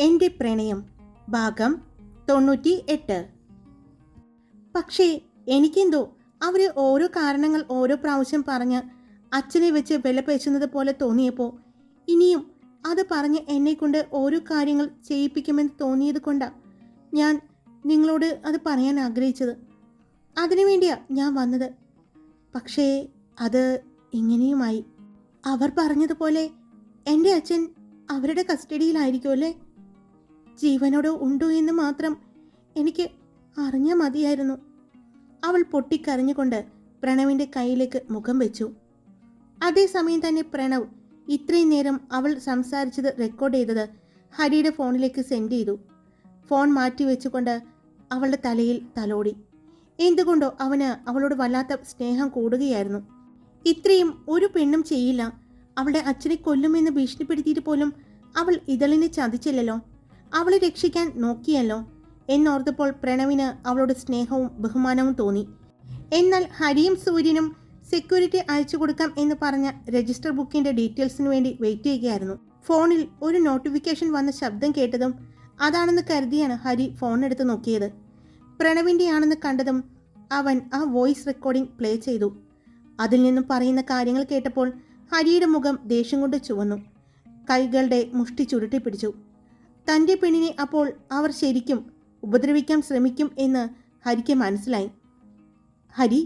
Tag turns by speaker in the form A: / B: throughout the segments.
A: എൻ്റെ പ്രണയം ഭാഗം 98. പക്ഷേ എനിക്കെന്തോ അവർ ഓരോ കാരണങ്ങൾ ഓരോ പ്രാവശ്യം പറഞ്ഞ് അച്ഛനെ വെച്ച് വിലപേശുന്നത് പോലെ തോന്നിയപ്പോൾ ഇനിയും അത് പറഞ്ഞ് എന്നെക്കൊണ്ട് ഓരോ കാര്യങ്ങൾ ചെയ്യിപ്പിക്കുമെന്ന് തോന്നിയത് കൊണ്ടാണ് ഞാൻ നിങ്ങളോട് അത് പറയാൻ ആഗ്രഹിച്ചത്. അതിനുവേണ്ടിയാണ് ഞാൻ വന്നത്. പക്ഷേ അത് ഇങ്ങനെയുമായി. അവർ പറഞ്ഞതുപോലെ എൻ്റെ അച്ഛൻ അവരുടെ കസ്റ്റഡിയിലായിരിക്കുമല്ലേ? ജീവനോടെ ഉണ്ടോ എന്ന് മാത്രം എനിക്ക് അറിഞ്ഞാൽ മതിയായിരുന്നു. അവൾ പൊട്ടിക്കരഞ്ഞുകൊണ്ട് പ്രണവിൻ്റെ കയ്യിലേക്ക് മുഖം വെച്ചു. അതേസമയം തന്നെ പ്രണവ് ഇത്രയും നേരം അവൾ സംസാരിച്ചത് റെക്കോർഡ് ചെയ്തത് ഹരിയുടെ ഫോണിലേക്ക് സെൻഡ് ചെയ്തു. ഫോൺ മാറ്റി വെച്ചുകൊണ്ട് അവളുടെ തലയിൽ തലോടി. എന്തുകൊണ്ടോ അവന് അവളോട് വല്ലാത്ത സ്നേഹം കൂടുകയായിരുന്നു. ഇത്രയും ഒരു പെണ്ണും ചെയ്യില്ല. അവളുടെ അച്ഛനെ കൊല്ലുമെന്ന് ഭീഷണിപ്പെടുത്തിയിട്ട് പോലും അവൾ ഇതളിനെ ചതിച്ചില്ലല്ലോ. അവളെ രക്ഷിക്കാൻ നോക്കിയല്ലോ എന്നോർത്തപ്പോൾ പ്രണവിന് അവളോട് സ്നേഹവും ബഹുമാനവും തോന്നി. എന്നാൽ ഹരിയും സൂര്യനും സെക്യൂരിറ്റി അയച്ചു കൊടുക്കാം എന്ന് പറഞ്ഞ രജിസ്റ്റർ ബുക്കിൻ്റെ ഡീറ്റെയിൽസിന് വേണ്ടി വെയിറ്റ് ചെയ്യുകയായിരുന്നു. ഫോണിൽ ഒരു നോട്ടിഫിക്കേഷൻ വന്ന ശബ്ദം കേട്ടതും അതാണെന്ന് കരുതിയാണ് ഹരി ഫോൺ എടുത്ത് നോക്കിയത്. പ്രണവിൻ്റെ ആണെന്ന് കണ്ടതും അവൻ ആ വോയിസ് റെക്കോർഡിംഗ് പ്ലേ ചെയ്തു. അതിൽ നിന്നും പറയുന്ന കാര്യങ്ങൾ കേട്ടപ്പോൾ ഹരിയുടെ മുഖം ദേഷ്യം കൊണ്ട് ചുവന്നു. കൈകളുടെ മുഷ്ടി ചുരുട്ടി പിടിച്ചു. തൻ്റെ പെണ്ണിനെ അപ്പോൾ അവർ ശരിക്കും ഉപദ്രവിക്കാൻ ശ്രമിക്കും എന്ന് ഹരിക്ക് മനസ്സിലായി. ഹരി,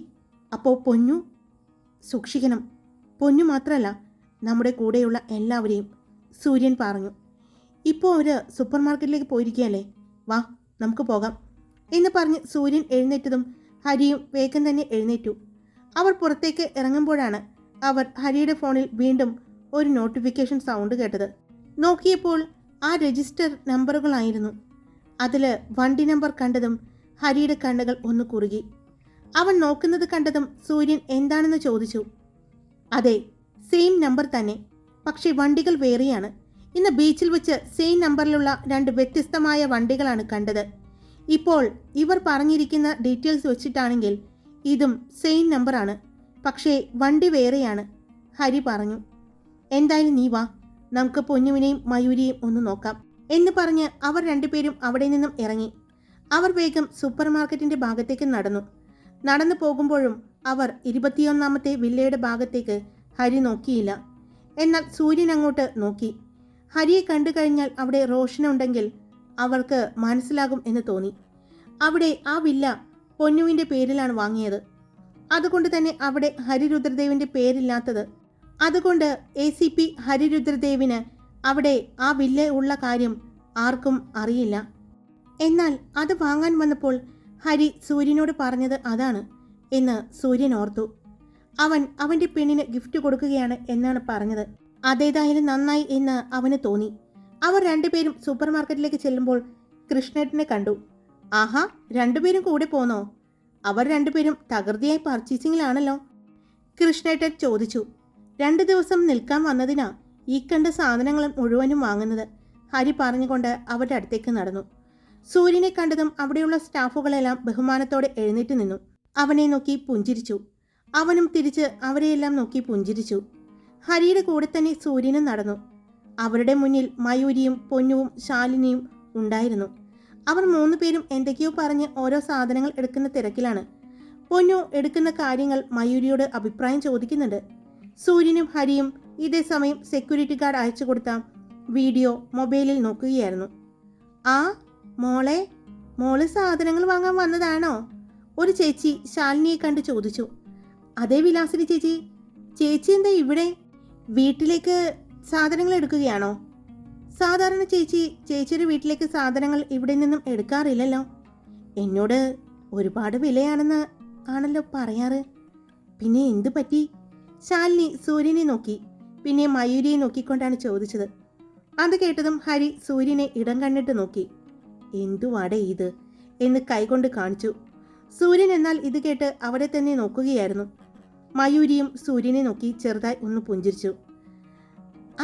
A: അപ്പോൾ പൊന്നു സൂക്ഷിക്കണം. പൊന്നു മാത്രമല്ല, നമ്മുടെ കൂടെയുള്ള എല്ലാവരെയും, സൂര്യൻ പറഞ്ഞു. ഇപ്പോൾ അവർ സൂപ്പർ മാർക്കറ്റിലേക്ക് പോയിരിക്കുകയല്ലേ, വാ നമുക്ക് പോകാം എന്ന് പറഞ്ഞ് സൂര്യൻ എഴുന്നേറ്റതും ഹരിയും വേഗം തന്നെ എഴുന്നേറ്റു. അവർ പുറത്തേക്ക് ഇറങ്ങുമ്പോഴാണ് അവർ ഹരിയുടെ ഫോണിൽ വീണ്ടും ഒരു നോട്ടിഫിക്കേഷൻ സൗണ്ട് കേട്ടത്. നോക്കിയപ്പോൾ ആ രജിസ്റ്റർ നമ്പറുകളായിരുന്നു. അതിൽ വണ്ടി നമ്പർ കണ്ടതും ഹരിയുടെ കണ്ണുകൾ ഒന്ന് കുറുകി. അവൻ നോക്കുന്നത് കണ്ടതും സൂര്യൻ എന്താണെന്ന് ചോദിച്ചു. അതെ, സെയിം നമ്പർ തന്നെ, പക്ഷേ വണ്ടികൾ വേറെയാണ്. ഇന്ന് ബീച്ചിൽ വെച്ച് സെയിം നമ്പറിലുള്ള 2 വ്യത്യസ്തമായ വണ്ടികളാണ് കണ്ടത്. ഇപ്പോൾ ഇവർ പറഞ്ഞിരിക്കുന്ന ഡീറ്റെയിൽസ് വെച്ചിട്ടാണെങ്കിൽ ഇതും സെയിം നമ്പറാണ്, പക്ഷേ വണ്ടി വേറെയാണ്, ഹരി പറഞ്ഞു. എന്തായാലും നീ വാ, നമുക്ക് പൊന്നുവിനെയും മയൂരിയെയും ഒന്ന് നോക്കാം എന്ന് പറഞ്ഞ് അവർ രണ്ടുപേരും അവിടെ നിന്നും ഇറങ്ങി. അവർ വേഗം സൂപ്പർ മാർക്കറ്റിൻ്റെ ഭാഗത്തേക്ക് നടന്നു പോകുമ്പോഴും അവർ 21ാമത്തെ വില്ലയുടെ ഭാഗത്തേക്ക് ഹരി നോക്കിയില്ല. എന്നാൽ സൂര്യൻ അങ്ങോട്ട് നോക്കി. ഹരിയെ കണ്ടു കഴിഞ്ഞാൽ അവിടെ റോഷനുണ്ടെങ്കിൽ അവൾക്ക് മനസ്സിലാകും എന്ന് തോന്നി. അവിടെ ആ വില്ല പൊന്നുവിൻ്റെ പേരിലാണ് വാങ്ങിയത്. അതുകൊണ്ട് തന്നെ അവിടെ ഹരിരുദ്രദേവിൻ്റെ പേരില്ലാത്തത്. അതുകൊണ്ട് ACP ഹരിരുദ്രദേവിന് അവിടെ ആ വില്ല ഉള്ള കാര്യം ആർക്കും അറിയില്ല. എന്നാൽ അത് വാങ്ങാൻ വന്നപ്പോൾ ഹരി സൂര്യനോട് പറഞ്ഞത് അതാണ് എന്ന് സൂര്യൻ ഓർത്തു. അവൻ അവൻ്റെ പെണ്ണിന് ഗിഫ്റ്റ് കൊടുക്കുകയാണ് എന്നാണ് പറഞ്ഞത്. അതേതായാലും നന്നായി എന്ന് അവന് തോന്നി. അവർ രണ്ടുപേരും സൂപ്പർ മാർക്കറ്റിലേക്ക് ചെല്ലുമ്പോൾ കൃഷ്ണേട്ടനെ കണ്ടു. ആഹാ, രണ്ടുപേരും കൂടെ പോന്നോ? അവർ രണ്ടുപേരും തകൃതിയായി പർച്ചേസിങ്ങിലാണല്ലോ, കൃഷ്ണേട്ടൻ ചോദിച്ചു. 2 ദിവസം നിൽക്കാൻ വന്നതിനാ ഈ കണ്ട സാധനങ്ങൾ മുഴുവനും വാങ്ങുന്നത്, ഹരി പറഞ്ഞുകൊണ്ട് അവരുടെ അടുത്തേക്ക് നടന്നു. സൂര്യനെ കണ്ടതും അവിടെയുള്ള സ്റ്റാഫുകളെല്ലാം ബഹുമാനത്തോടെ എഴുന്നേറ്റ് നിന്നു. അവനെ നോക്കി പുഞ്ചിരിച്ചു. അവനും തിരിച്ച് അവരെയെല്ലാം നോക്കി പുഞ്ചിരിച്ചു. ഹരിയുടെ കൂടെ തന്നെ സൂര്യനും നടന്നു. അവരുടെ മുന്നിൽ മയൂരിയും പൊന്നുവും ശാലിനിയും ഉണ്ടായിരുന്നു. അവർ 3 പേരും എന്തൊക്കെയോ പറഞ്ഞ് ഓരോ സാധനങ്ങൾ എടുക്കുന്ന തിരക്കിലാണ്. പൊന്നു എടുക്കുന്ന കാര്യങ്ങൾ മയൂരിയോട് അഭിപ്രായം ചോദിക്കുന്നുണ്ട്. സൂര്യനും ഹരിയും ഇതേ സമയം സെക്യൂരിറ്റി ഗാർഡ് അയച്ചു കൊടുത്ത വീഡിയോ മൊബൈലിൽ നോക്കുകയായിരുന്നു. ആ മോള് സാധനങ്ങൾ വാങ്ങാൻ വന്നതാണോ? ഒരു ചേച്ചി ശാലിനിയെ കണ്ട് ചോദിച്ചു. അതേ വിലാസിനി ചേച്ചി. ചേച്ചി എന്താ ഇവിടെ? വീട്ടിലേക്ക് സാധനങ്ങൾ എടുക്കുകയാണോ? സാധാരണ ചേച്ചിയുടെ വീട്ടിലേക്ക് സാധനങ്ങൾ ഇവിടെ നിന്നും എടുക്കാറില്ലല്ലോ. എന്നോട് ഒരുപാട് വിലയാണെന്ന് ആണല്ലോ പറയാറ്. പിന്നെ എന്തു പറ്റി? ശാലിനി സൂര്യനെ നോക്കി, പിന്നെ മയൂരിയെ നോക്കിക്കൊണ്ടാണ് ചോദിച്ചത്. അത് കേട്ടതും ഹരി സൂര്യനെ ഇടം കണ്ണിട്ട് നോക്കി. എന്തുവാടേ ഇത് എന്ന് കൈകൊണ്ട് കാണിച്ചു. സൂര്യൻ എന്നാൽ ഇത് കേട്ട് അവിടെ തന്നെ നോക്കുകയായിരുന്നു. മയൂരിയും സൂര്യനെ നോക്കി ചെറുതായി ഒന്ന് പുഞ്ചിരിച്ചു.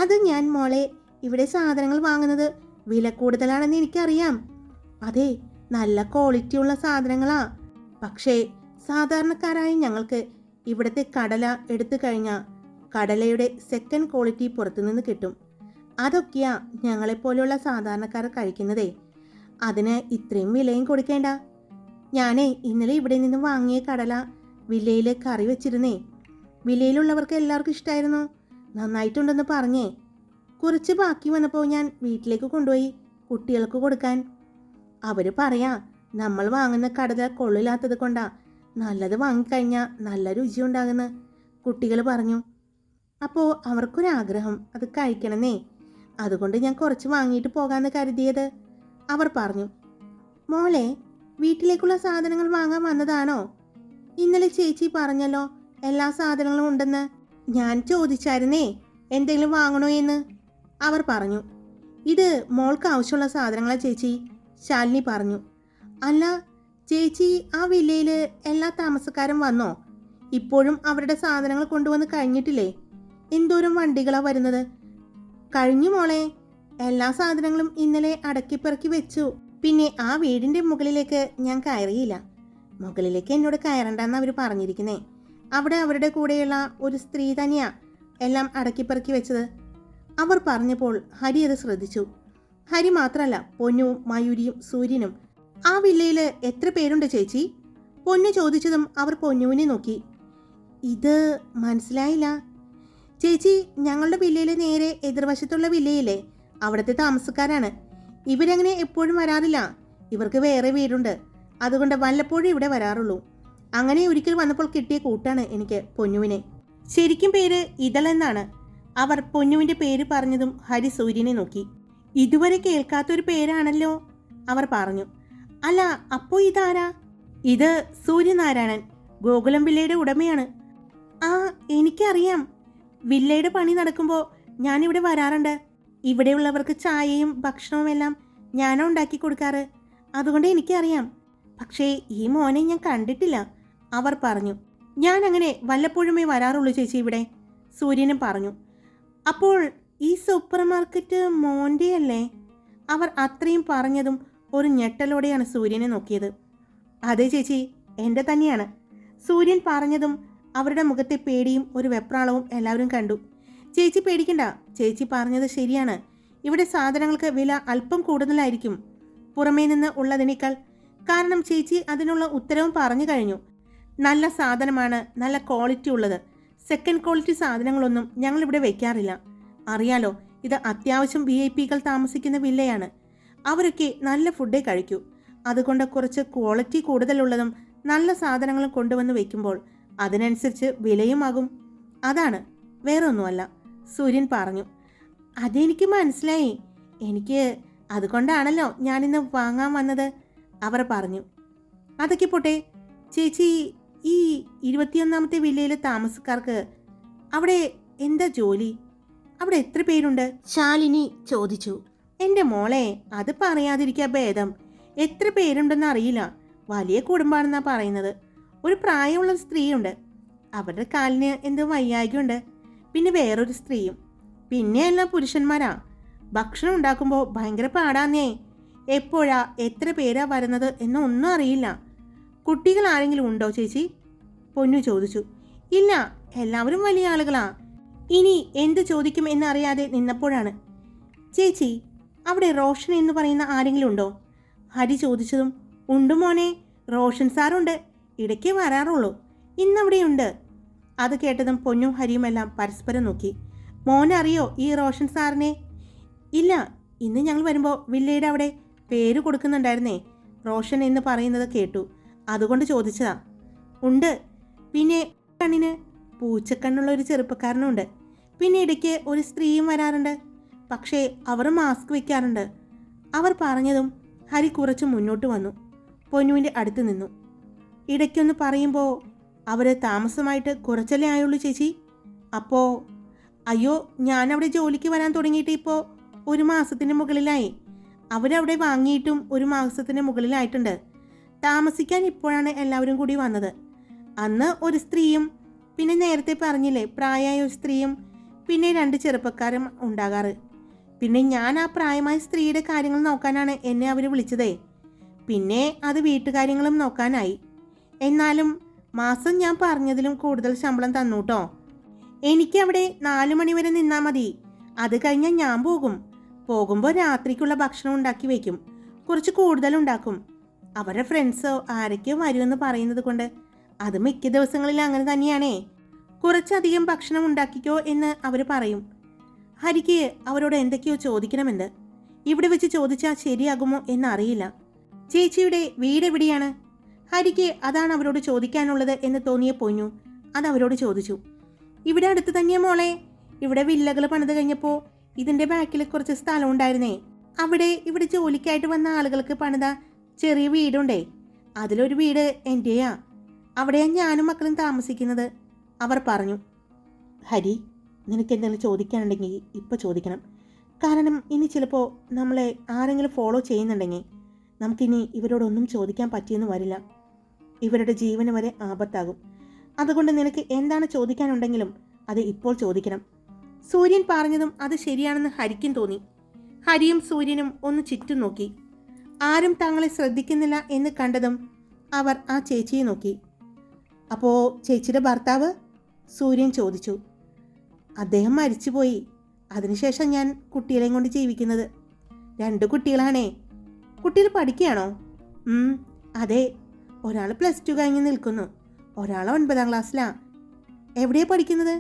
A: അത് ഞാൻ മോളെ, ഇവിടെ സാധനങ്ങൾ വാങ്ങുന്നത് വില കൂടുതലാണെന്ന് എനിക്കറിയാം. അതെ, നല്ല ക്വാളിറ്റിയുള്ള സാധനങ്ങളാ. പക്ഷേ സാധാരണക്കാരായ ഞങ്ങൾക്ക് ഇവിടുത്തെ കടല എടുത്തു കഴിഞ്ഞാൽ കടലയുടെ സെക്കൻഡ് ക്വാളിറ്റി പുറത്തുനിന്ന് കിട്ടും. അതൊക്കെയാ ഞങ്ങളെപ്പോലെയുള്ള സാധാരണക്കാർ കഴിക്കുന്നതേ. അതിന് ഇത്രയും വിലയും കൊടുക്കേണ്ട. ഞാനേ ഇന്നലെ ഇവിടെ നിന്ന് വാങ്ങിയ കടല വില്ലയിൽ കറി വെച്ചിരുന്നേ. വില്ലയിലുള്ളവർക്ക് എല്ലാവർക്കും ഇഷ്ടമായിരുന്നു. നന്നായിട്ടുണ്ടെന്ന് പറഞ്ഞേ. കുറച്ച് ബാക്കി വന്നപ്പോൾ ഞാൻ വീട്ടിലേക്ക് കൊണ്ടുപോയി കുട്ടികൾക്ക് കൊടുക്കാൻ. അവർ പറയാ നമ്മൾ വാങ്ങുന്ന കടല കൊള്ളില്ലാത്തത് കൊണ്ടാ, നല്ലത് വാങ്ങിക്കഴിഞ്ഞാൽ നല്ല രുചി ഉണ്ടാകുന്ന കുട്ടികൾ പറഞ്ഞു. അപ്പോൾ അവർക്കൊരാഗ്രഹം അത് കഴിക്കണമെന്നേ. അതുകൊണ്ട് ഞാൻ കുറച്ച് വാങ്ങിയിട്ട് പോകാമെന്ന് കരുതിയത്. അവർ പറഞ്ഞു, മോളെ വീട്ടിലേക്കുള്ള സാധനങ്ങൾ വാങ്ങാൻ വന്നതാണോ? ഇന്നലെ ചേച്ചി പറഞ്ഞല്ലോ എല്ലാ സാധനങ്ങളും ഉണ്ടെന്ന്. ഞാൻ ചോദിച്ചായിരുന്നേ എന്തെങ്കിലും വാങ്ങണോ എന്ന്. അവർ പറഞ്ഞു, ഇത് മോൾക്ക് ആവശ്യമുള്ള സാധനങ്ങളാ ചേച്ചി. ശാലിനി പറഞ്ഞു. അല്ല ചേച്ചി, ആ വില്ലയിൽ എല്ലാ താമസക്കാരും വന്നോ? ഇപ്പോഴും അവരുടെ സാധനങ്ങൾ കൊണ്ടുവന്ന് കഴിഞ്ഞിട്ടില്ലേ? എന്തോരം വണ്ടികളാണ് വരുന്നത്. കഴിഞ്ഞു മോളെ, എല്ലാ സാധനങ്ങളും ഇന്നലെ അടക്കിപ്പിറക്കി വെച്ചു. പിന്നെ ആ വീടിൻ്റെ മുകളിലേക്ക് ഞാൻ കയറിയില്ല. മുകളിലേക്ക് എന്നോട് കയറണ്ടെന്ന് അവർ പറഞ്ഞിരിക്കുന്നേ. അവിടെ അവരുടെ കൂടെയുള്ള ഒരു സ്ത്രീ തന്നെയാ എല്ലാം അടക്കിപ്പിറക്കി വെച്ചത്. അവർ പറഞ്ഞപ്പോൾ ഹരി അത് ശ്രദ്ധിച്ചു. ഹരി മാത്രമല്ല, പൊന്നുവും മയൂരിയും സൂര്യനും. ആ വില്ലയിൽ എത്ര പേരുണ്ട് ചേച്ചി? പൊന്നു ചോദിച്ചതും അവർ പൊന്നുവിനെ നോക്കി. ഇത് മനസ്സിലായില്ല ചേച്ചി. ഞങ്ങളുടെ വില്ലയിൽ നേരെ എതിർവശത്തുള്ള വില്ലയില്ലേ, അവിടുത്തെ താമസക്കാരാണ്. ഇവരങ്ങനെ എപ്പോഴും വരാറില്ല. ഇവർക്ക് വേറെ വീടുണ്ട്. അതുകൊണ്ട് വല്ലപ്പോഴും ഇവിടെ വരാറുള്ളൂ. അങ്ങനെ ഒരിക്കൽ വന്നപ്പോൾ കിട്ടിയ കൂട്ടാണ് എനിക്ക് പൊന്നുവിനെ. ശരിക്കും പേര് ഇതളെന്നാണ്. അവർ പൊന്നുവിൻ്റെ പേര് പറഞ്ഞതും ഹരി സൂര്യനെ നോക്കി. ഇതുവരെ കേൾക്കാത്തൊരു പേരാണല്ലോ, അവർ പറഞ്ഞു. അല്ല, അപ്പോൾ ഇതാരാ? ഇത് സൂര്യനാരായണൻ, ഗോകുലം വില്ലയുടെ ഉടമയാണ്. ആ, എനിക്കറിയാം. വില്ലയുടെ പണി നടക്കുമ്പോൾ ഞാനിവിടെ വരാറുണ്ട്. ഇവിടെയുള്ളവർക്ക് ചായയും ഭക്ഷണവും എല്ലാം ഞാനാ ഉണ്ടാക്കി കൊടുക്കാറ്. അതുകൊണ്ട് എനിക്കറിയാം. പക്ഷേ ഈ മോനെ ഞാൻ കണ്ടിട്ടില്ല, അവർ പറഞ്ഞു. ഞാൻ അങ്ങനെ വല്ലപ്പോഴുമേ വരാറുള്ളൂ ചേച്ചി ഇവിടെ, സൂര്യനും പറഞ്ഞു. അപ്പോൾ ഈ സൂപ്പർ മാർക്കറ്റ് മോൻ്റെ അല്ലേ? അവർ അത്രയും പറഞ്ഞതും ഒരു ഞെട്ടലോടെയാണ് സൂര്യനെ നോക്കിയത്. അതെ ചേച്ചി, എൻ്റെ തന്നെയാണ്. സൂര്യൻ പറഞ്ഞതും അവരുടെ മുഖത്തെ പേടിയും ഒരു വെപ്രാളവും എല്ലാവരും കണ്ടു. ചേച്ചി പേടിക്കണ്ട, ചേച്ചി പറഞ്ഞത് ശരിയാണ്. ഇവിടെ സാധനങ്ങൾക്ക് വില അല്പം കൂടുതലായിരിക്കും പുറമേ നിന്ന് ഉള്ളതിനേക്കാൾ. കാരണം ചേച്ചി അതിനുള്ള ഉത്തരവും പറഞ്ഞു കഴിഞ്ഞു. നല്ല സാധനമാണ്, നല്ല ക്വാളിറ്റി ഉള്ളത്. സെക്കൻഡ് ക്വാളിറ്റി സാധനങ്ങളൊന്നും ഞങ്ങളിവിടെ വയ്ക്കാറില്ല. അറിയാലോ, ഇത് അത്യാവശ്യം VIP-കൾ താമസിക്കുന്ന വില്ലയാണ്. അവരൊക്കെ നല്ല ഫുഡേ കഴിക്കൂ. അതുകൊണ്ട് കുറച്ച് ക്വാളിറ്റി കൂടുതലുള്ളതും നല്ല സാധനങ്ങളും കൊണ്ടുവന്ന് വയ്ക്കുമ്പോൾ അതിനനുസരിച്ച് വിലയുമാകും. അതാണ്, വേറെ ഒന്നുമല്ല, സൂര്യൻ പറഞ്ഞു. അതെനിക്ക് മനസ്സിലായി. എനിക്ക് അതുകൊണ്ടാണല്ലോ ഞാനിന്ന് വാങ്ങാൻ വന്നത്, അവർ പറഞ്ഞു. അതൊക്കെ പോട്ടെ ചേച്ചി, ഈ 21ാമത്തെ വില്ലയിലെ താമസക്കാർക്ക് അവിടെ എന്താ ജോലി? അവിടെ എത്ര പേരുണ്ട്? ശാലിനി ചോദിച്ചു. എൻ്റെ മോളെ, അത് പറയാതിരിക്കുക ഭേദം. എത്ര പേരുണ്ടെന്ന് അറിയില്ല. വലിയ കുടുംബമാണെന്നാ പറയുന്നത്. ഒരു പ്രായമുള്ള സ്ത്രീയുണ്ട്, അവരുടെ കാലിന് എന്തോ വയ്യായ്കയുണ്ട്. പിന്നെ വേറൊരു സ്ത്രീയും. പിന്നെ എല്ലാം പുരുഷന്മാരാ. ഭക്ഷണം ഉണ്ടാക്കുമ്പോൾ ഭയങ്കര പാടാന്നേ. എപ്പോഴാ എത്ര പേരാ വരുന്നത് എന്നൊന്നും അറിയില്ല. കുട്ടികൾ ആരെങ്കിലും ഉണ്ടോ ചേച്ചി? പൊന്നു ചോദിച്ചു. ഇല്ല, എല്ലാവരും വലിയ ആളുകളാ. ഇനി എന്ത് ചോദിക്കും എന്നറിയാതെ നിന്നപ്പോഴാണ്. ചേച്ചി, അവിടെ റോഷൻ എന്ന് പറയുന്ന ആരെങ്കിലും ഉണ്ടോ? ഹരി ചോദിച്ചതും ഉണ്ട് മോനെ, റോഷൻ സാറുണ്ട്. ഇടയ്ക്ക് വരാറുള്ളൂ. ഇന്നവിടെയുണ്ട്. അത് കേട്ടതും പൊന്നും ഹരിയുമെല്ലാം പരസ്പരം നോക്കി. മോനറിയോ ഈ റോഷൻ സാറിനെ? ഇല്ല, ഇന്ന് ഞങ്ങൾ വരുമ്പോൾ വില്ലയുടെ അവിടെ പേര് കൊടുക്കുന്നുണ്ടായിരുന്നേ. റോഷൻ എന്ന് പറയുന്നത് കേട്ടു, അതുകൊണ്ട് ചോദിച്ചതാ. ഉണ്ട്. പിന്നെ കണ്ണിന് പൂച്ചക്കണ്ണുള്ള ഒരു ചെറുപ്പക്കാരനുണ്ട്. പിന്നെ ഇടയ്ക്ക് ഒരു സ്ത്രീയും വരാറുണ്ട്. പക്ഷേ അവർ മാസ്ക് വയ്ക്കാറുണ്ട്, അവർ പറഞ്ഞതും ഹരി കുറച്ച് മുന്നോട്ട് വന്നു. പൊന്നുവിൻ്റെ അടുത്ത് നിന്നു. ഇടയ്ക്കൊന്ന് പറയുമ്പോൾ അവർ താമസമായിട്ട് കുറച്ചല്ലേ ആയുള്ളൂ ചേച്ചി. അപ്പോൾ അയ്യോ, ഞാനവിടെ ജോലിക്ക് വരാൻ തുടങ്ങിയിട്ട് ഇപ്പോൾ 1 മാസത്തിന് മുകളിലായി. അവരവിടെ വാങ്ങിയിട്ടും 1 മാസത്തിന് മുകളിലായിട്ടുണ്ട്. താമസിക്കാൻ ഇപ്പോഴാണ് എല്ലാവരും കൂടി വന്നത്. അന്ന് ഒരു സ്ത്രീയും പിന്നെ നേരത്തെ പറഞ്ഞില്ലേ പ്രായമായ ഒരു സ്ത്രീയും പിന്നെ 2 ചെറുപ്പക്കാരും ഉണ്ടാകാറ്. പിന്നെ ഞാൻ ആ പ്രായമായ സ്ത്രീയുടെ കാര്യങ്ങൾ നോക്കാനാണ് എന്നെ അവർ വിളിച്ചതേ. പിന്നെ അത് വീട്ടുകാര്യങ്ങളും നോക്കാനായി. എന്നാലും മാസം ഞാൻ പറഞ്ഞതിലും കൂടുതൽ ശമ്പളം തന്നു കേട്ടോ. എനിക്കവിടെ 4 മണി വരെ നിന്നാൽ മതി. അത് കഴിഞ്ഞാൽ ഞാൻ പോകുമ്പോൾ രാത്രിക്കുള്ള ഭക്ഷണം ഉണ്ടാക്കി വയ്ക്കും. കുറച്ച് കൂടുതലുണ്ടാക്കും. അവരുടെ ഫ്രണ്ട്സോ ആരൊക്കെയോ വരുമെന്ന് പറയുന്നത് കൊണ്ട് അത് മിക്ക ദിവസങ്ങളിൽ അങ്ങനെ തന്നെയാണേ. കുറച്ചധികം ഭക്ഷണം ഉണ്ടാക്കിക്കോ എന്ന് അവർ പറയും. ഹരിക്ക് അവരോട് എന്തൊക്കെയോ ചോദിക്കണമെന്ന്. ഇവിടെ വെച്ച് ചോദിച്ചാൽ ശരിയാകുമോ എന്നറിയില്ല. ചേച്ചിയുടെ വീട് എവിടെയാണ്? ഹരിക്ക് അതാണ് അവരോട് ചോദിക്കാനുള്ളത് എന്ന് തോന്നിയ പൊന്നു അത് അവരോട് ചോദിച്ചു. ഇവിടെ അടുത്ത് തന്നെയാ മോളെ. ഇവിടെ വില്ലകൾ പണിത് കഴിഞ്ഞപ്പോൾ ഇതിൻ്റെ ബാക്കിൽ കുറച്ച് സ്ഥലം ഉണ്ടായിരുന്നേ. ഇവിടെ ജോലിക്കായിട്ട് വന്ന ആളുകൾക്ക് പണിത ചെറിയ വീടുണ്ടേ. അതിലൊരു വീട് എൻ്റെയാ. അവിടെയാ ഞാനും മക്കളും താമസിക്കുന്നത്, അവർ പറഞ്ഞു. ഹരി, നിനക്ക് എന്തെങ്കിലും ചോദിക്കാനുണ്ടെങ്കിൽ ഇപ്പോൾ ചോദിക്കണം. കാരണം ഇനി ചിലപ്പോൾ നമ്മളെ ആരെങ്കിലും ഫോളോ ചെയ്യുന്നുണ്ടെങ്കിൽ നമുക്കിനി ഇവരോടൊന്നും ചോദിക്കാൻ പറ്റിയെന്ന് വരില്ല. ഇവരുടെ ജീവന് വരെ ആപത്താകും. അതുകൊണ്ട് നിനക്ക് എന്താണ് ചോദിക്കാനുണ്ടെങ്കിലും അത് ഇപ്പോൾ ചോദിക്കണം. സൂര്യൻ പറഞ്ഞതും അത് ശരിയാണെന്ന് ഹരിക്കും തോന്നി. ഹരിയും സൂര്യനും ഒന്ന് ചുറ്റും നോക്കി. ആരും തങ്ങളെ ശ്രദ്ധിക്കുന്നില്ല എന്ന് കണ്ടതും അവർ ആ ചേച്ചിയെ നോക്കി. അപ്പോൾ ചേച്ചിയുടെ ഭർത്താവ്? സൂര്യൻ ചോദിച്ചു. അദ്ദേഹം മരിച്ചുപോയി. അതിനുശേഷം ഞാൻ കുട്ടികളെയും കൊണ്ട് ജീവിക്കുന്നത്. 2 കുട്ടികളാണേ. കുട്ടികൾ പഠിക്കുകയാണോ? അതെ. ഒരാൾ +2 കഴിഞ്ഞ് നിൽക്കുന്നു, ഒരാൾ 9ാം ക്ലാസ്സിലാ. എവിടെയാണ് പഠിക്കുന്നത്?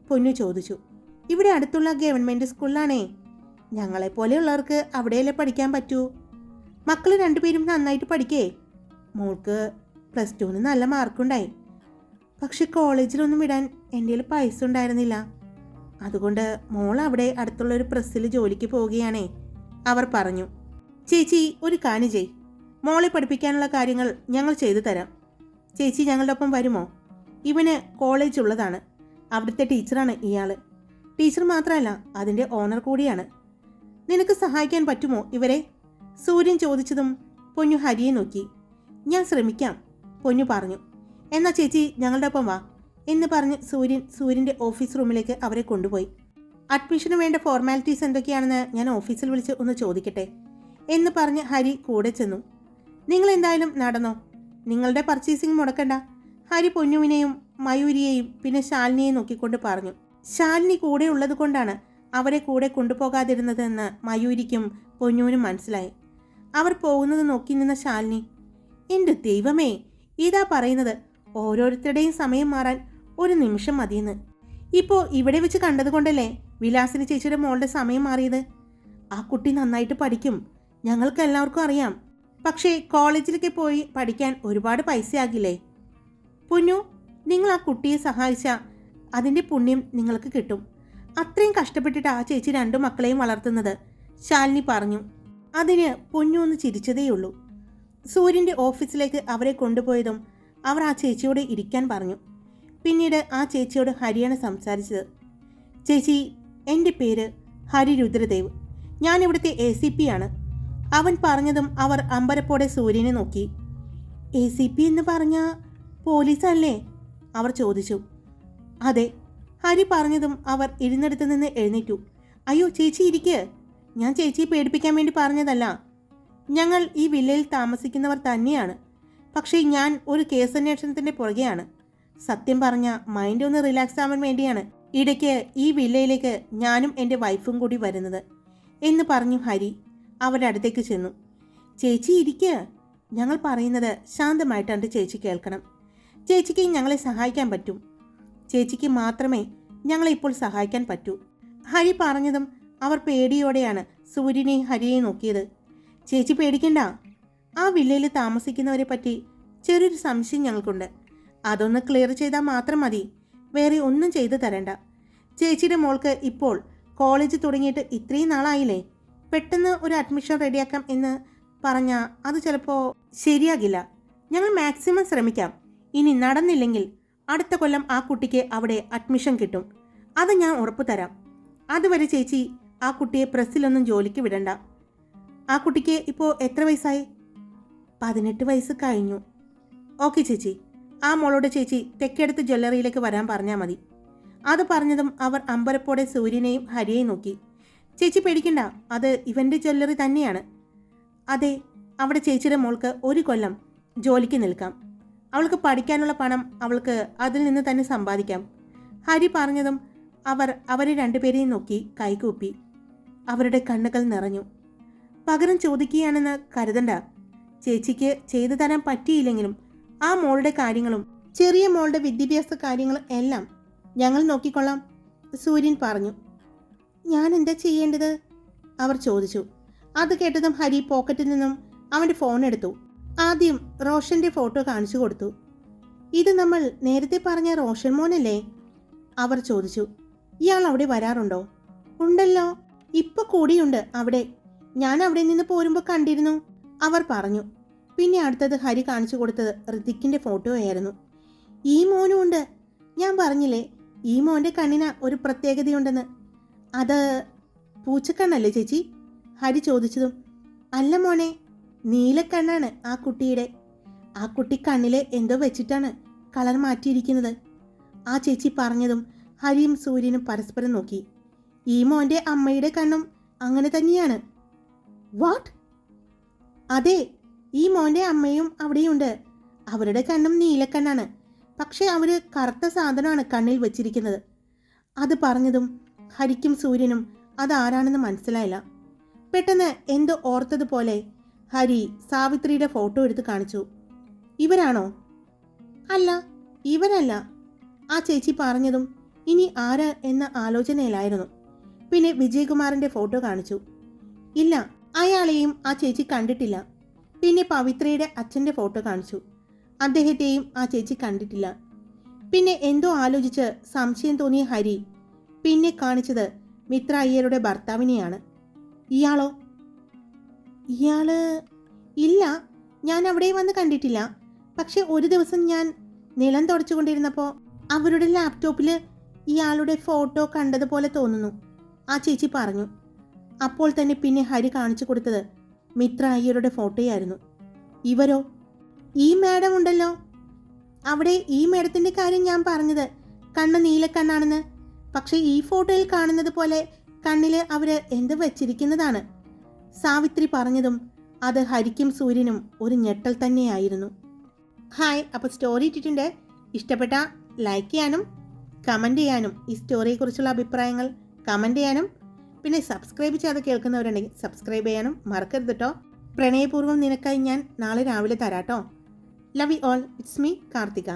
A: പൊന്നു ചോദിച്ചു. ഇവിടെ അടുത്തുള്ള ഗവൺമെൻറ് സ്കൂളിലാണേ. ഞങ്ങളെപ്പോലെയുള്ളവർക്ക് അവിടെയല്ലേ പഠിക്കാൻ പറ്റൂ. മക്കൾ 2 പേരും നന്നായിട്ട് പഠിക്കേ. മോൾക്ക് +2 നല്ല മാർക്കുണ്ടായി. പക്ഷെ കോളേജിലൊന്നും വിടാൻ എൻ്റെ കയ്യിൽ പൈസ ഉണ്ടായിരുന്നില്ല. അതുകൊണ്ട് മോൾ അവിടെ അടുത്തുള്ളൊരു പ്രസ്സിൽ ജോലിക്ക് പോവുകയാണേ, അവർ പറഞ്ഞു. ചേച്ചി ഒരു കാര്യം ചെയ്. മോളെ പഠിപ്പിക്കാനുള്ള കാര്യങ്ങൾ ഞങ്ങൾ ചെയ്തു തരാം. ചേച്ചി ഞങ്ങളുടെ ഒപ്പം വരുമോ? ഇവന് കോളേജ് ഉള്ളതാണ്. അവിടുത്തെ ടീച്ചറാണ് ഇയാൾ. ടീച്ചർ മാത്രമല്ല, അതിൻ്റെ ഓണർ കൂടിയാണ്. നിനക്ക് സഹായിക്കാൻ പറ്റുമോ ഇവരെ? സൂര്യൻ ചോദിച്ചതും പൊന്നു ഹരിയെ നോക്കി. ഞാൻ ശ്രമിക്കാം, പൊന്നു പറഞ്ഞു. എന്നാൽ ചേച്ചി ഞങ്ങളുടെ ഒപ്പം വാ എന്ന് പറഞ്ഞ് സൂര്യൻ്റെ ഓഫീസ് റൂമിലേക്ക് അവരെ കൊണ്ടുപോയി. അഡ്മിഷന് വേണ്ട ഫോർമാലിറ്റീസ് എന്തൊക്കെയാണെന്ന് ഞാൻ ഓഫീസിൽ വിളിച്ച് ഒന്ന് ചോദിക്കട്ടെ എന്ന് പറഞ്ഞ് ഹരി കൂടെ ചെന്നു. നിങ്ങൾ എന്തായാലും നടന്നോ, നിങ്ങളുടെ പർച്ചേസിംഗ് മുടക്കണ്ട, ഹരി പൊന്നുവിനെയും മയൂരിയെയും പിന്നെ ശാലിനിയെയും നോക്കിക്കൊണ്ട് പറഞ്ഞു. ശാലിനി കൂടെ ഉള്ളത് കൊണ്ടാണ് അവരെ കൂടെ കൊണ്ടുപോകാതിരുന്നതെന്ന് മയൂരിക്കും പൊന്നുവിനും മനസ്സിലായി. അവർ പോകുന്നത് നോക്കി നിന്ന ശാലിനി, എൻ്റെ ദൈവമേ, ഇതാ പറയുന്നത് ഓരോരുത്തരുടെയും സമയം മാറാൻ ഒരു നിമിഷം മതിയെന്ന്. ഇപ്പോൾ ഇവിടെ വെച്ച് കണ്ടതുകൊണ്ടല്ലേ വിലാസിനി ചേച്ചിയുടെ മോളുടെ സമയം മാറിയത്. ആ കുട്ടി നന്നായിട്ട് പഠിക്കും, ഞങ്ങൾക്ക് എല്ലാവർക്കും അറിയാം. പക്ഷേ കോളേജിലേക്ക് പോയി പഠിക്കാൻ ഒരുപാട് പൈസയാകില്ലേ? പൊന്നു, നിങ്ങൾ ആ കുട്ടിയെ സഹായിച്ചാൽ അതിൻ്റെ പുണ്യം നിങ്ങൾക്ക് കിട്ടും. അത്രയും കഷ്ടപ്പെട്ടിട്ട് ആ ചേച്ചി 2 മക്കളെയും വളർത്തുന്നത്, ശാലിനി പറഞ്ഞു. അതിന് പൊന്നു ഒന്ന് ചിരിച്ചതേയുള്ളൂ. സൂര്യൻ്റെ ഓഫീസിലേക്ക് അവരെ കൊണ്ടുപോയതും അവർ ആ ചേച്ചിയോട് ഇരിക്കാൻ പറഞ്ഞു. പിന്നീട് ആ ചേച്ചിയോട് ഹരിയാണ് സംസാരിച്ചത്. ചേച്ചി, എൻ്റെ പേര് ഹരി രുദ്രദേവ്. ഞാനിവിടുത്തെ ACP ആണ്. അവൻ പറഞ്ഞതും അവർ അമ്പരപ്പോടെ സൂര്യനെ നോക്കി. ACP എന്ന് പറഞ്ഞാൽ പോലീസല്ലേ? അവർ ചോദിച്ചു. അതെ, ഹരി പറഞ്ഞതും അവർ ഇരുന്നിടത്ത് നിന്ന് എഴുന്നേറ്റു. അയ്യോ ചേച്ചി ഇരിക്ക്. ഞാൻ ചേച്ചിയെ പേടിപ്പിക്കാൻ വേണ്ടി പറഞ്ഞതല്ല. ഞങ്ങൾ ഈ വില്ലയിൽ താമസിക്കുന്നവർ തന്നെയാണ്. പക്ഷേ ഞാൻ ഒരു കേസന്വേഷണത്തിൻ്റെ പുറകെയാണ്. സത്യം പറഞ്ഞ മൈൻഡ് ഒന്ന് റിലാക്സ് ആവാൻ വേണ്ടിയാണ് ഇടയ്ക്ക് ഈ വില്ലയിലേക്ക് ഞാനും എൻ്റെ വൈഫും കൂടി വരുന്നത് എന്ന് പറഞ്ഞു ഹരി അവരുടെ അടുത്തേക്ക് ചെന്നു. ചേച്ചി ഇരിക്ക്. ഞങ്ങൾ പറയുന്നത് ശാന്തമായിട്ടാണ് ചേച്ചി കേൾക്കണം. ചേച്ചിക്ക് ഞങ്ങളെ സഹായിക്കാൻ പറ്റും. ചേച്ചിക്ക് മാത്രമേ ഞങ്ങളെ ഇപ്പോൾ സഹായിക്കാൻ പറ്റൂ. ഹരി പറഞ്ഞതും അവർ പേടിയോടെയാണ് സൂര്യനെയും ഹരിയെയും നോക്കിയത്. ചേച്ചി പേടിക്കണ്ട. ആ വില്ലയിൽ താമസിക്കുന്നവരെ പറ്റി ചെറിയൊരു സംശയം ഞങ്ങൾക്കുണ്ട്. അതൊന്ന് ക്ലിയർ ചെയ്താൽ മാത്രം മതി. വേറെ ഒന്നും ചെയ്തു തരണ്ട. ചേച്ചിയുടെ മോൾക്ക് ഇപ്പോൾ കോളേജ് തുടങ്ങിയിട്ട് ഇത്രയും നാളായില്ലേ. പെട്ടെന്ന് ഒരു അഡ്മിഷൻ റെഡിയാക്കാം എന്ന് പറഞ്ഞാൽ അത് ചിലപ്പോൾ ശരിയാകില്ല. ഞങ്ങൾ മാക്സിമം ശ്രമിക്കാം. ഇനി നടന്നില്ലെങ്കിൽ അടുത്ത കൊല്ലം ആ കുട്ടിക്ക് അവിടെ അഡ്മിഷൻ കിട്ടും. അത് ഞാൻ ഉറപ്പു തരാം. അതുവരെ ചേച്ചി ആ കുട്ടിയെ പ്രസ്സിലൊന്നും ജോലിക്ക് വിടണ്ട. ആ കുട്ടിക്ക് ഇപ്പോൾ എത്ര വയസ്സായി? 18 വയസ്സ് കഴിഞ്ഞു. ഓക്കെ ചേച്ചി, ആ മോളോട് ചേച്ചി തെക്കേടത്ത് ജ്വല്ലറിയിലേക്ക് വരാൻ പറഞ്ഞാൽ മതി. അത് പറഞ്ഞതും അവർ അമ്പരപ്പോടെ സൂര്യനെയും ഹരിയെയും നോക്കി. ചേച്ചി പേടിക്കണ്ട, അത് ഇവൻ്റെ ജ്വല്ലറി തന്നെയാണ്. അതെ, അവിടെ ചേച്ചിയുടെ മോൾക്ക് 1 കൊല്ലം ജോലിക്ക് നിൽക്കാം. അവൾക്ക് പഠിക്കാനുള്ള പണം അവൾക്ക് അതിൽ നിന്ന് തന്നെ സമ്പാദിക്കാം. ഹരി പറഞ്ഞതും അവർ അവരെ രണ്ടുപേരെയും നോക്കി കൈകൂപ്പി. അവരുടെ കണ്ണുകൾ നിറഞ്ഞു. പകരം ചോദിക്കുകയാണെന്ന് കരുതണ്ട. ചേച്ചിക്ക് ചെയ്തു തരാൻ പറ്റിയില്ലെങ്കിലും ആ മോളുടെ കാര്യങ്ങളും ചെറിയ മോളുടെ വിദ്യാഭ്യാസ കാര്യങ്ങളും എല്ലാം ഞങ്ങൾ നോക്കിക്കൊള്ളാം, സൂര്യൻ പറഞ്ഞു. ഞാൻ എന്താ ചെയ്യേണ്ടത്? അവർ ചോദിച്ചു. അത് കേട്ടതും ഹരി പോക്കറ്റിൽ നിന്നും അവൻ്റെ ഫോൺ എടുത്തു. ആദ്യം റോഷന്റെ ഫോട്ടോ കാണിച്ചു കൊടുത്തു. ഇത് നമ്മൾ നേരത്തെ പറഞ്ഞ റോഷൻ മോനല്ലേ? അവർ ചോദിച്ചു. ഇയാൾ അവിടെ വരാറുണ്ടോ? ഉണ്ടല്ലോ, ഇപ്പൊ കൂടിയുണ്ട് അവിടെ. ഞാൻ അവിടെ നിന്ന് പോരുമ്പോൾ കണ്ടിരുന്നു, അവർ പറഞ്ഞു. പിന്നെ അടുത്തത് ഹരി കാണിച്ചു കൊടുത്തത് ഋതിക്കിന്റെ ഫോട്ടോയായിരുന്നു. ഈ മോനും ഉണ്ട്. ഞാൻ പറഞ്ഞില്ലേ ഈ മോന്റെ കണ്ണിന് ഒരു പ്രത്യേകതയുണ്ടെന്ന്. അത് പൂച്ചക്കണ്ണല്ലേ ചേച്ചി? ഹരി ചോദിച്ചതും അല്ല മോനെ, നീലക്കണ്ണാണ് ആ കുട്ടിയുടെ. ആ കുട്ടി കണ്ണിലെ എന്തോ വെച്ചിട്ടാണ് കളർ മാറ്റിയിരിക്കുന്നത്, ആ ചേച്ചി പറഞ്ഞതും ഹരിയും സൂര്യനും പരസ്പരം നോക്കി. ഈ മോന്റെ അമ്മയുടെ കണ്ണും അങ്ങനെ തന്നെയാണ്. വാട്ട്? അതെ, ഈ മോന്റെ അമ്മയും അവിടെയുണ്ട്. അവരുടെ കണ്ണും നീലക്കണ്ണാണ്. പക്ഷെ അവര് കറുത്ത സാധനമാണ് കണ്ണിൽ വെച്ചിരിക്കുന്നത്. അത് പറഞ്ഞതും ഹരിക്കും സൂര്യനും അതാരാണെന്ന് മനസ്സിലായില്ല. പെട്ടെന്ന് എന്തോ ഓർത്തതുപോലെ ഹരി സാവിത്രിയുടെ ഫോട്ടോ എടുത്ത് കാണിച്ചു. ഇവരാണോ? അല്ല, ഇവരല്ല, ആ ചേച്ചി പറഞ്ഞതും ഇനി ആര് എന്ന ആലോചനയിലായിരുന്നു. പിന്നെ വിജയകുമാറിന്റെ ഫോട്ടോ കാണിച്ചു. ഇല്ല, അയാളെയും ആ ചേച്ചി കണ്ടിട്ടില്ല. പിന്നെ പവിത്രയുടെ അച്ഛൻ്റെ ഫോട്ടോ കാണിച്ചു. അദ്ദേഹത്തെയും ആ ചേച്ചി കണ്ടിട്ടില്ല. പിന്നെ എന്തോ ആലോചിച്ച് സംശയം തോന്നിയ ഹരി പിന്നെ കാണിച്ചത് മിത്ര അയ്യരുടെ ഭർത്താവിനെയാണ്. ഇയാളോ? ഇയാള് ഇല്ല, ഞാൻ അവിടെ വന്ന് കണ്ടിട്ടില്ല. പക്ഷെ ഒരു ദിവസം ഞാൻ നിലം തുടച്ചുകൊണ്ടിരുന്നപ്പോൾ അവരുടെ ലാപ്ടോപ്പിൽ ഇയാളുടെ ഫോട്ടോ കണ്ടതുപോലെ തോന്നുന്നു, ആ ചേച്ചി പറഞ്ഞു. അപ്പോൾ തന്നെ പിന്നെ ഹരി കാണിച്ചു കൊടുത്തത് മിത്ര അയ്യരുടെ ഫോട്ടോയായിരുന്നു. ഇവരോ? ഈ മാഡം ഉണ്ടല്ലോ അവിടെ. ഈ മാഡത്തിൻ്റെ കാര്യം ഞാൻ പറഞ്ഞത്, കണ്ണ് നീലക്കണ്ണാണെന്ന്. പക്ഷെ ഈ ഫോട്ടോയിൽ കാണുന്നത് പോലെ കണ്ണിൽ അവർ എന്ത് വെച്ചിരിക്കുന്നതാണ്, സാവിത്രി പറഞ്ഞതും അത് ഹരിക്കും സൂര്യനും ഒരു ഞെട്ടൽ തന്നെയായിരുന്നു. ഹായ്, അപ്പോൾ സ്റ്റോറി ഇട്ടിട്ടുണ്ട്. ഇഷ്ടപ്പെട്ട ലൈക്ക് ചെയ്യാനും കമൻറ്റ് ചെയ്യാനും, ഈ സ്റ്റോറിയെക്കുറിച്ചുള്ള അഭിപ്രായങ്ങൾ കമൻറ്റ് ചെയ്യാനും, പിന്നെ സബ്സ്ക്രൈബ് ചെയ്യാതെ കേൾക്കുന്നവരുണ്ടെങ്കിൽ സബ്സ്ക്രൈബ് ചെയ്യാനും മറക്കരുത് കേട്ടോ. പ്രണയപൂർവ്വം നിനക്കായി ഞാൻ നാളെ രാവിലെ തരാട്ടോ. Love you all. It's me Karthika.